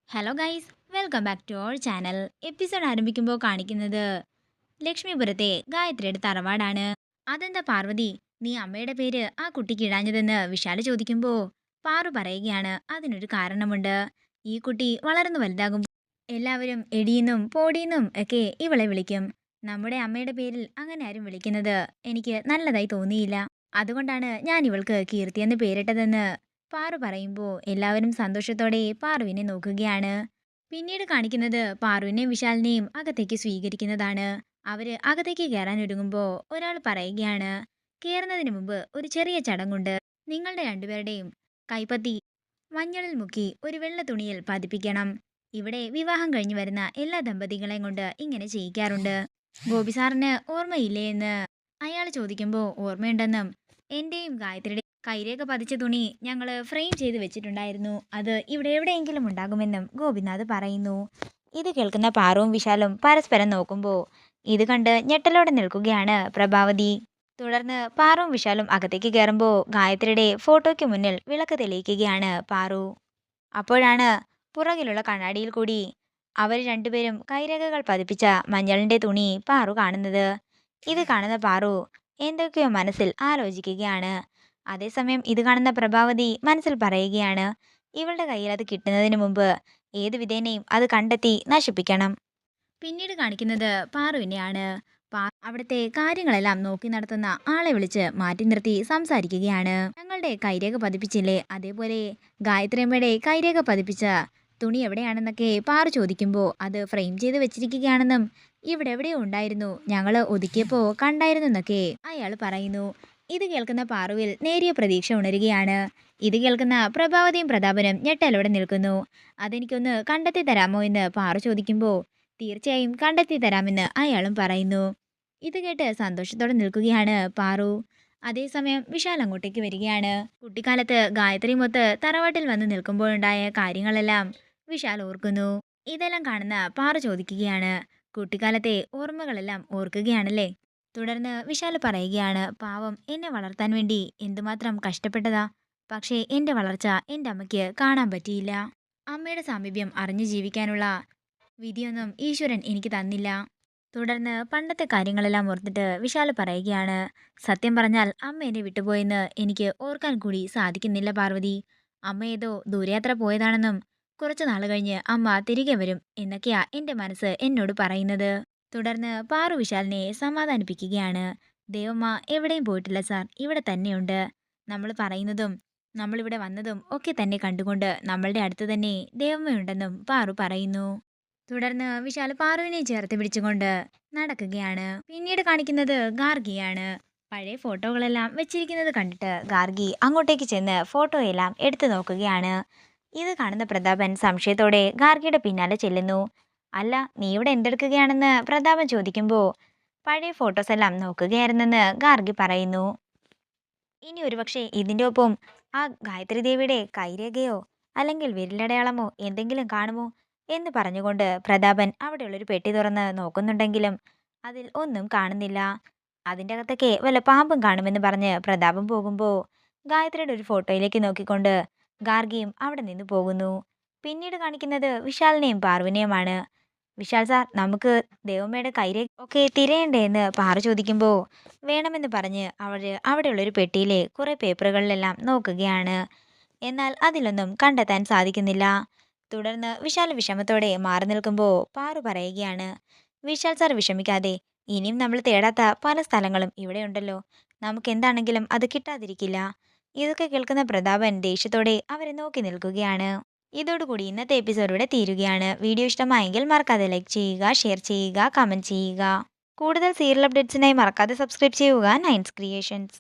Hello guys, welcome back to our channel. Episode ആരംഭിക്കുമ്പോൾ കാണിക്കുന്നത് ലക്ഷ്മിപുരത്തെ ഗായത്രിയുടെ തറവാടാണ്. അതെന്താ പാർവതി, നീ അമ്മയുടെ പേര് ആ കുട്ടിക്ക് ഇടാഞ്ഞതെന്ന് വിശാല് ചോദിക്കുമ്പോൾ പാറു പറയുകയാണ്, അതിനൊരു കാരണമുണ്ട്. ഈ കുട്ടി വളർന്നു വലുതാകുമ്പോൾ എല്ലാവരും എടിയെന്നും പോടിയെന്നും ഒക്കെ ഇവളെ വിളിക്കും. നമ്മുടെ അമ്മയുടെ പേരിൽ അങ്ങനെ ആരും വിളിക്കുന്നത് എനിക്ക് നല്ലതായി തോന്നിയില്ല. അതുകൊണ്ടാണ് ഞാൻ ഇവൾക്ക് കീർത്തി എന്ന് പേരിട്ടതെന്ന് പാറു പറയുമ്പോൾ എല്ലാവരും സന്തോഷത്തോടെ പാറുവിനെ നോക്കുകയാണ്. പിന്നീട് കാണിക്കുന്നത് പാറുവിനെയും വിശാലിനെയും അകത്തേക്ക് സ്വീകരിക്കുന്നതാണ്. അവര് അകത്തേക്ക് കയറാൻ ഒരുങ്ങുമ്പോൾ ഒരാൾ പറയുകയാണ്, കയറുന്നതിന് മുമ്പ് ഒരു ചെറിയ ചടങ്ങുണ്ട്. നിങ്ങളുടെ രണ്ടുപേരുടെയും കൈപ്പത്തി മഞ്ഞളിൽ മുക്കി ഒരു വെള്ള തുണിയിൽ പതിപ്പിക്കണം. ഇവിടെ വിവാഹം കഴിഞ്ഞു വരുന്ന എല്ലാ ദമ്പതികളെയും കൊണ്ട് ഇങ്ങനെ ചെയ്യിക്കാറുണ്ട്. ഗോപി സാറിന് ഓർമ്മയില്ലേ എന്ന് അയാൾ ചോദിക്കുമ്പോൾ ഓർമ്മയുണ്ടെന്നും എന്റെയും ഗായത്രിയുടെ കൈരേഖ പതിച്ച തുണി ഞങ്ങൾ ഫ്രെയിം ചെയ്ത് വെച്ചിട്ടുണ്ടായിരുന്നു. അത് ഇവിടെ എവിടെയെങ്കിലും ഉണ്ടാകുമെന്നും ഗോപിനാഥ് പറയുന്നു. ഇത് കേൾക്കുന്ന പാറുവും വിശാലും പരസ്പരം നോക്കുമ്പോൾ ഇത് കണ്ട് ഞെട്ടലോടെ നിൽക്കുകയാണ് പ്രഭാവതി. തുടർന്ന് പാറുവും വിശാലും അകത്തേക്ക് കയറുമ്പോൾ ഗായത്രിയുടെ ഫോട്ടോയ്ക്ക് മുന്നിൽ വിളക്ക് തെളിയിക്കുകയാണ് പാറു. അപ്പോഴാണ് പുറകിലുള്ള കണ്ണാടിയിൽ കൂടി അവർ രണ്ടുപേരും കൈരേഖകൾ പതിപ്പിച്ച മഞ്ഞളിന്റെ തുണി പാറു കാണുന്നത്. ഇത് കാണുന്ന പാറു എന്തൊക്കെയോ മനസ്സിൽ ആലോചിക്കുകയാണ്. അതേസമയം ഇത് കാണുന്ന പ്രഭാവതി മനസ്സിൽ പറയുകയാണ്, ഇവളുടെ കയ്യിൽ അത് കിട്ടുന്നതിന് മുമ്പ് ഏത് വിധേനയും അത് കണ്ടെത്തി നശിപ്പിക്കണം. പിന്നീട് കാണിക്കുന്നത് പാറുവിനെയാണ്. അവിടുത്തെ കാര്യങ്ങളെല്ലാം നോക്കി നടത്തുന്ന ആളെ വിളിച്ച് മാറ്റി നിർത്തി സംസാരിക്കുകയാണ്. ഞങ്ങളുടെ കൈരേഖ പതിപ്പിച്ചില്ലേ, അതേപോലെ ഗായത്രിയമ്മയുടെ കൈരേഖ പതിപ്പിച്ച തുണി എവിടെയാണെന്നൊക്കെ പാറു ചോദിക്കുമ്പോൾ അത് ഫ്രെയിം ചെയ്ത് വെച്ചിരിക്കുകയാണെന്നും ഇവിടെ എവിടെയോ ഉണ്ടായിരുന്നു, ഞങ്ങൾ ഒതുക്കിയപ്പോൾ കണ്ടായിരുന്നു എന്നൊക്കെ അയാൾ പറയുന്നു. ഇത് കേൾക്കുന്ന പാറുവിൽ നേരിയ പ്രതീക്ഷ ഉണരുകയാണ്. ഇത് കേൾക്കുന്ന പ്രഭാവതിയും പ്രതാപനും ഞെട്ടലോടെ നിൽക്കുന്നു. അതെനിക്കൊന്ന് കണ്ടെത്തി തരാമോ എന്ന് പാറു ചോദിക്കുമ്പോൾ തീർച്ചയായും കണ്ടെത്തി തരാമെന്ന് അയാളും പറയുന്നു. ഇത് കേട്ട് സന്തോഷത്തോടെ നിൽക്കുകയാണ് പാറു. അതേസമയം വിശാൽ അങ്ങോട്ടേക്ക് വരികയാണ്. കുട്ടിക്കാലത്ത് ഗായത്രി മൊത്ത് തറവാട്ടിൽ വന്ന് നിൽക്കുമ്പോഴുണ്ടായ കാര്യങ്ങളെല്ലാം വിശാൽ ഓർക്കുന്നു. ഇതെല്ലാം കാണുന്ന പാറു ചോദിക്കുകയാണ്, കുട്ടിക്കാലത്തെ ഓർമ്മകളെല്ലാം ഓർക്കുകയാണല്ലേ? തുടർന്ന് വിശാൽ പറയുകയാണ്, പാവം എന്നെ വളർത്താൻ വേണ്ടി എന്തുമാത്രം കഷ്ടപ്പെട്ടതാ. പക്ഷേ എൻ്റെ വളർച്ച എൻ്റെ അമ്മയ്ക്ക് കാണാൻ പറ്റിയില്ല. അമ്മയുടെ സാമീപ്യം അറിഞ്ഞു ജീവിക്കാനുള്ള വിധിയൊന്നും ഈശ്വരൻ എനിക്ക് തന്നില്ല. തുടർന്ന് പണ്ടത്തെ കാര്യങ്ങളെല്ലാം ഓർത്തിട്ട് വിശാൽ പറയുകയാണ്, സത്യം പറഞ്ഞാൽ അമ്മ എന്നെ വിട്ടുപോയെന്ന് എനിക്ക് ഓർക്കാൻ കൂടി സാധിക്കുന്നില്ല പാർവതി. അമ്മ ഏതോ ദൂരയാത്ര പോയതാണെന്നും കുറച്ചു നാൾ കഴിഞ്ഞ് അമ്മ തിരികെ വരും എന്നൊക്കെയാ എൻ്റെ മനസ്സ് എന്നോട് പറയുന്നത്. തുടർന്ന് പാറു വിശാലിനെ സമാധാനിപ്പിക്കുകയാണ്, ദേവമ്മ എവിടെയും പോയിട്ടില്ല സാർ, ഇവിടെ തന്നെയുണ്ട്. നമ്മൾ പറയുന്നതും നമ്മളിവിടെ വന്നതും ഒക്കെ തന്നെ കണ്ടുകൊണ്ട് നമ്മളുടെ അടുത്ത് തന്നെ ദേവമ്മയുണ്ടെന്നും പാറു പറയുന്നു. തുടർന്ന് വിശാൽ പാറുവിനെ ചേർത്ത് പിടിച്ചുകൊണ്ട് നടക്കുകയാണ്. പിന്നീട് കാണിക്കുന്നത് ഗാർഗിയാണ്. പഴയ ഫോട്ടോകളെല്ലാം വെച്ചിരിക്കുന്നത് കണ്ടിട്ട് ഗാർഗി അങ്ങോട്ടേക്ക് ചെന്ന് ഫോട്ടോയെല്ലാം എടുത്തു നോക്കുകയാണ്. ഇത് കാണുന്ന പ്രതാപൻ സംശയത്തോടെ ഗാർഗിയുടെ പിന്നാലെ ചെല്ലുന്നു. അല്ല, നീ ഇവിടെ എന്തെടുക്കുകയാണെന്ന് പ്രതാപൻ ചോദിക്കുമ്പോൾ പഴയ ഫോട്ടോസ് എല്ലാം നോക്കുകയായിരുന്നെന്ന് ഗാർഗി പറയുന്നു. ഇനി ഒരുപക്ഷെ ഇതിൻ്റെ ഒപ്പം ആ ഗായത്രി ദേവിയുടെ കൈരേഖയോ അല്ലെങ്കിൽ വിരലടയാളമോ എന്തെങ്കിലും കാണുമോ എന്ന് പറഞ്ഞുകൊണ്ട് പ്രതാപൻ അവിടെയുള്ളൊരു പെട്ടി തുറന്ന് നോക്കുന്നുണ്ടെങ്കിലും അതിൽ ഒന്നും കാണുന്നില്ല. അതിൻ്റെ അകത്തൊക്കെ വല്ല പാമ്പും കാണുമെന്ന് പറഞ്ഞ് പ്രതാപൻ പോകുമ്പോൾ ഗായത്രിയുടെ ഒരു ഫോട്ടോയിലേക്ക് നോക്കിക്കൊണ്ട് ഗാർഗിയും അവിടെ നിന്ന് പോകുന്നു. പിന്നീട് കാണിക്കുന്നത് വിശാലിനെയും പാർവിനെയുമാണ്. വിശാൽ സാർ, നമുക്ക് ദേവമ്മയുടെ കൈരേഖ ഒക്കെ തിരയണ്ടേ എന്ന് പാറു ചോദിക്കുമ്പോൾ വേണമെന്ന് പറഞ്ഞ് അവിടെയുള്ളൊരു പെട്ടിയിലെ കുറേ പേപ്പറുകളിലെല്ലാം നോക്കുകയാണ്. എന്നാൽ അതിലൊന്നും കണ്ടെത്താൻ സാധിക്കുന്നില്ല. തുടർന്ന് വിശാൽ വിഷമത്തോടെ മാറി നിൽക്കുമ്പോൾ പാറു പറയുകയാണ്, വിശാൽ സാർ വിഷമിക്കാതെ, ഇനിയും നമ്മൾ തേടാത്ത പല സ്ഥലങ്ങളും ഇവിടെയുണ്ടല്ലോ, നമുക്ക് എന്താണെങ്കിലും അത് കിട്ടാതിരിക്കില്ല. ഇതൊക്കെ കേൾക്കുന്ന പ്രതാപൻ ദേഷ്യത്തോടെ അവരെ നോക്കി നിൽക്കുകയാണ്. ഇതോടുകൂടി ഇന്നത്തെ എപ്പിസോഡ് ഇവിടെ തീരുകയാണ്. വീഡിയോ ഇഷ്ടമായെങ്കിൽ മറക്കാതെ ലൈക്ക് ചെയ്യുക, ഷെയർ ചെയ്യുക, കമൻറ്റ് ചെയ്യുക. കൂടുതൽ സീരിയൽ അപ്ഡേറ്റ്സിനായി മറക്കാതെ സബ്സ്ക്രൈബ് ചെയ്യുക നയൻസ് ക്രിയേഷൻസ്.